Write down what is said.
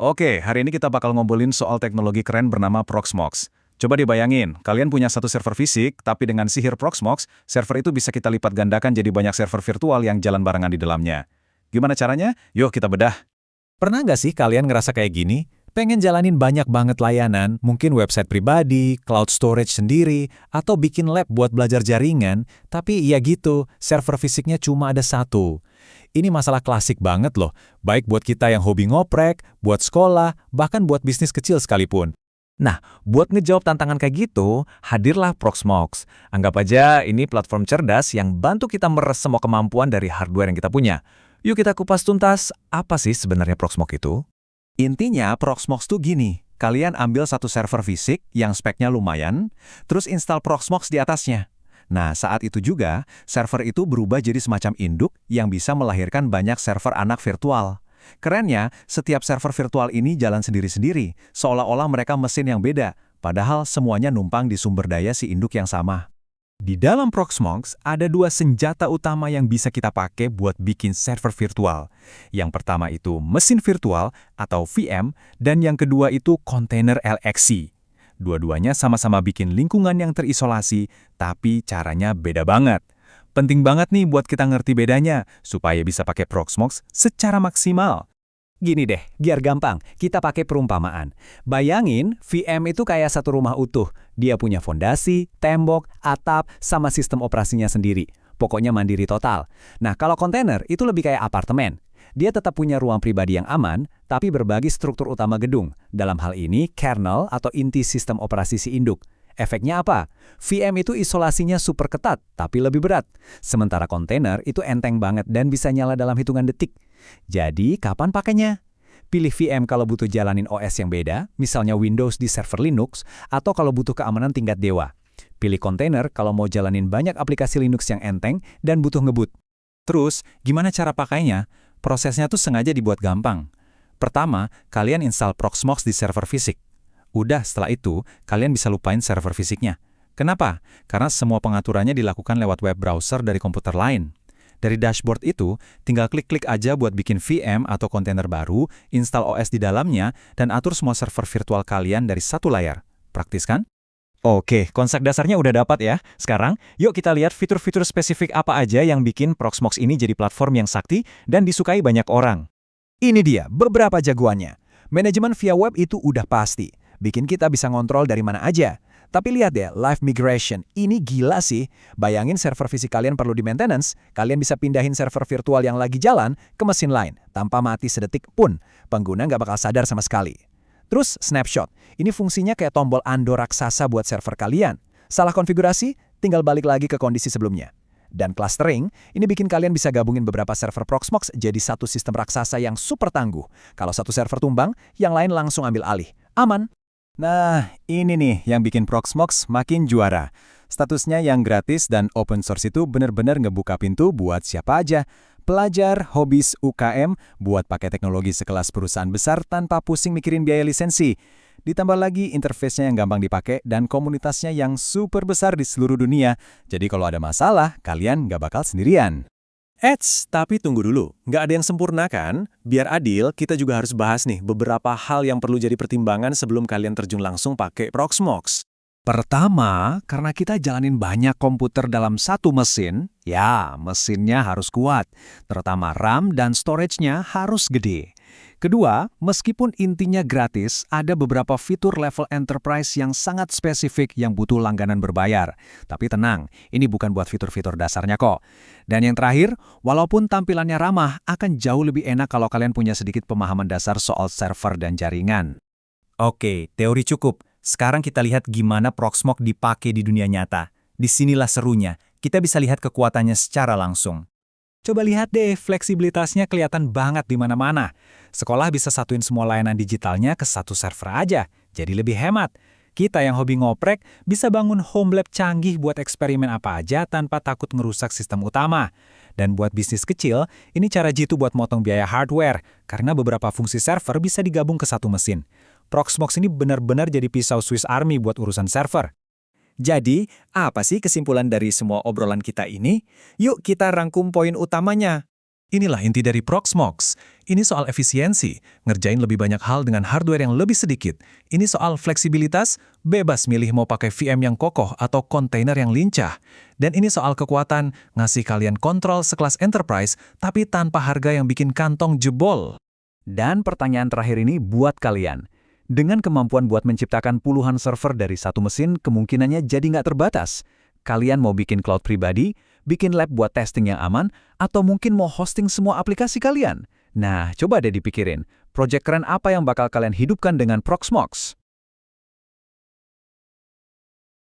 Oke, hari ini kita bakal ngobrolin soal teknologi keren bernama Proxmox. Coba dibayangin, kalian punya satu server fisik, tapi dengan sihir Proxmox, server itu bisa kita lipat gandakan jadi banyak server virtual yang jalan barengan di dalamnya. Gimana caranya? Yuk kita bedah. Pernah nggak sih kalian ngerasa kayak gini? Pengen jalanin banyak banget layanan, mungkin website pribadi, cloud storage sendiri, atau bikin lab buat belajar jaringan, tapi ya gitu, server fisiknya cuma ada satu. Ini masalah klasik banget loh, baik buat kita yang hobi ngoprek, buat sekolah, bahkan buat bisnis kecil sekalipun. Nah, buat ngejawab tantangan kayak gitu, hadirlah Proxmox. Anggap aja ini platform cerdas yang bantu kita meres semua kemampuan dari hardware yang kita punya. Yuk kita kupas tuntas, apa sih sebenarnya Proxmox itu? Intinya, Proxmox tuh gini, kalian ambil satu server fisik yang speknya lumayan, terus install Proxmox di atasnya. Nah, saat itu juga, server itu berubah jadi semacam induk yang bisa melahirkan banyak server anak virtual. Kerennya, setiap server virtual ini jalan sendiri-sendiri, seolah-olah mereka mesin yang beda, padahal semuanya numpang di sumber daya si induk yang sama. Di dalam Proxmox, ada dua senjata utama yang bisa kita pakai buat bikin server virtual. Yang pertama itu mesin virtual atau VM, dan yang kedua itu kontainer LXC. Dua-duanya sama-sama bikin lingkungan yang terisolasi, tapi caranya beda banget. Penting banget nih buat kita ngerti bedanya, supaya bisa pakai Proxmox secara maksimal. Gini deh, biar gampang, kita pakai perumpamaan. Bayangin, VM itu kayak satu rumah utuh. Dia punya fondasi, tembok, atap, sama sistem operasinya sendiri. Pokoknya mandiri total. Nah, kalau kontainer itu lebih kayak apartemen. Dia tetap punya ruang pribadi yang aman, tapi berbagi struktur utama gedung. Dalam hal ini, kernel atau inti sistem operasi si induk. Efeknya apa? VM itu isolasinya super ketat, tapi lebih berat. Sementara kontainer itu enteng banget dan bisa nyala dalam hitungan detik. Jadi, kapan pakainya? Pilih VM kalau butuh jalanin OS yang beda, misalnya Windows di server Linux, atau kalau butuh keamanan tingkat dewa. Pilih kontainer kalau mau jalanin banyak aplikasi Linux yang enteng dan butuh ngebut. Terus, gimana cara pakainya? Prosesnya tuh sengaja dibuat gampang. Pertama, kalian install Proxmox di server fisik. Udah, setelah itu, kalian bisa lupain server fisiknya. Kenapa? Karena semua pengaturannya dilakukan lewat web browser dari komputer lain. Dari dashboard itu, tinggal klik-klik aja buat bikin VM atau kontainer baru, install OS di dalamnya, dan atur semua server virtual kalian dari satu layar. Praktis kan? Oke, konsep dasarnya udah dapat ya. Sekarang, yuk kita lihat fitur-fitur spesifik apa aja yang bikin Proxmox ini jadi platform yang sakti dan disukai banyak orang. Ini dia, beberapa jagoannya. Manajemen via web itu udah pasti. Bikin kita bisa ngontrol dari mana aja. Tapi lihat deh, live migration. Ini gila sih. Bayangin server fisik kalian perlu di maintenance, kalian bisa pindahin server virtual yang lagi jalan ke mesin lain, tanpa mati sedetik pun. Pengguna nggak bakal sadar sama sekali. Terus, snapshot. Ini fungsinya kayak tombol ando raksasa buat server kalian. Salah konfigurasi, tinggal balik lagi ke kondisi sebelumnya. Dan clustering, ini bikin kalian bisa gabungin beberapa server Proxmox jadi satu sistem raksasa yang super tangguh. Kalau satu server tumbang, yang lain langsung ambil alih. Aman. Nah, ini nih yang bikin Proxmox makin juara. Statusnya yang gratis dan open source itu benar-benar ngebuka pintu buat siapa aja. Pelajar, hobis, UKM, buat pakai teknologi sekelas perusahaan besar tanpa pusing mikirin biaya lisensi. Ditambah lagi interface-nya yang gampang dipakai dan komunitasnya yang super besar di seluruh dunia. Jadi kalau ada masalah, kalian nggak bakal sendirian. Tapi tunggu dulu. Nggak ada yang sempurna kan? Biar adil, kita juga harus bahas nih beberapa hal yang perlu jadi pertimbangan sebelum kalian terjun langsung pakai Proxmox. Pertama, karena kita jalanin banyak komputer dalam satu mesin, ya mesinnya harus kuat, terutama RAM dan storage-nya harus gede. Kedua, meskipun intinya gratis, ada beberapa fitur level enterprise yang sangat spesifik yang butuh langganan berbayar. Tapi tenang, ini bukan buat fitur-fitur dasarnya kok. Dan yang terakhir, walaupun tampilannya ramah, akan jauh lebih enak kalau kalian punya sedikit pemahaman dasar soal server dan jaringan. Oke, teori cukup. Sekarang kita lihat gimana Proxmox dipakai di dunia nyata. Disinilah serunya, kita bisa lihat kekuatannya secara langsung. Coba lihat deh, fleksibilitasnya kelihatan banget di mana-mana. Sekolah bisa satuin semua layanan digitalnya ke satu server aja, jadi lebih hemat. Kita yang hobi ngoprek bisa bangun home lab canggih buat eksperimen apa aja tanpa takut ngerusak sistem utama. Dan buat bisnis kecil, ini cara jitu buat motong biaya hardware, karena beberapa fungsi server bisa digabung ke satu mesin. Proxmox ini benar-benar jadi pisau Swiss Army buat urusan server. Jadi, apa sih kesimpulan dari semua obrolan kita ini? Yuk kita rangkum poin utamanya. Inilah inti dari Proxmox. Ini soal efisiensi, ngerjain lebih banyak hal dengan hardware yang lebih sedikit. Ini soal fleksibilitas, bebas milih mau pakai VM yang kokoh atau kontainer yang lincah. Dan ini soal kekuatan, ngasih kalian kontrol sekelas enterprise, tapi tanpa harga yang bikin kantong jebol. Dan pertanyaan terakhir ini buat kalian. Dengan kemampuan buat menciptakan puluhan server dari satu mesin, kemungkinannya jadi nggak terbatas. Kalian mau bikin cloud pribadi, bikin lab buat testing yang aman, atau mungkin mau hosting semua aplikasi kalian? Nah, coba deh dipikirin, proyek keren apa yang bakal kalian hidupkan dengan Proxmox?